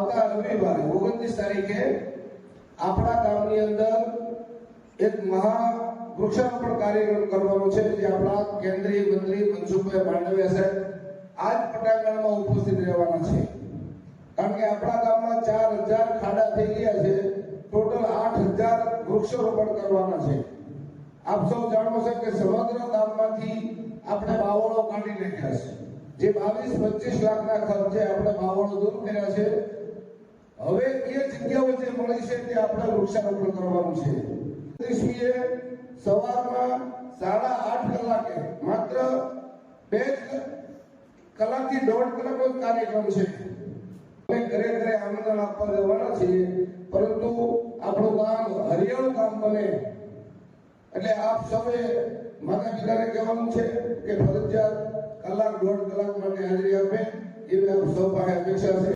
આવતા રવિવારે 29 તારીખે આપણા ગામની અંદર એક મહા વૃક્ષારોપણ કાર્યક્રમ કરવાનો છે, જે આપણા કેન્દ્રીય મંત્રી મનસુખભાઈ માંડવિયા સાહેબ આજ પટાંગણમાં ઉપસ્થિત રહેવાના છે. કારણ કે આપણા ગામમાં 4000 ખાડા થઈ ગયા છે, ટોટલ 8000 વૃક્ષારોપણ કરવાના છે. આપ સૌ જાણો છો કે સમગ્ર ગામમાંથી આપણે બાવળો કાઢી નાખ્યા છે, જે 22-25 લાખના ખર્ચે આપણે બાવળો દૂર કર્યા છે. હવે એ જગ્યાઓ જે મળી છે તે આપણે વૃક્ષારોપણ કરવાનું છે. 30મીએ સવારમાં 8:30 કલાકે માત્ર 2 કલાકથી 1.5 કલાકનો કાર્યક્રમ છે. અમે ઘરે ઘરે આમંત્રણ આપવા જવાના છીએ, પરંતુ આપણું ગામ હરિયાળું ગામ બને એટલે આપ સૌએ માતા પિતાને કહેવાનું છે કે ફરજિયાત 1-1.5 કલાક માટે હાજરી આપે, એવી આપ સૌ પાસે અપેક્ષા છે.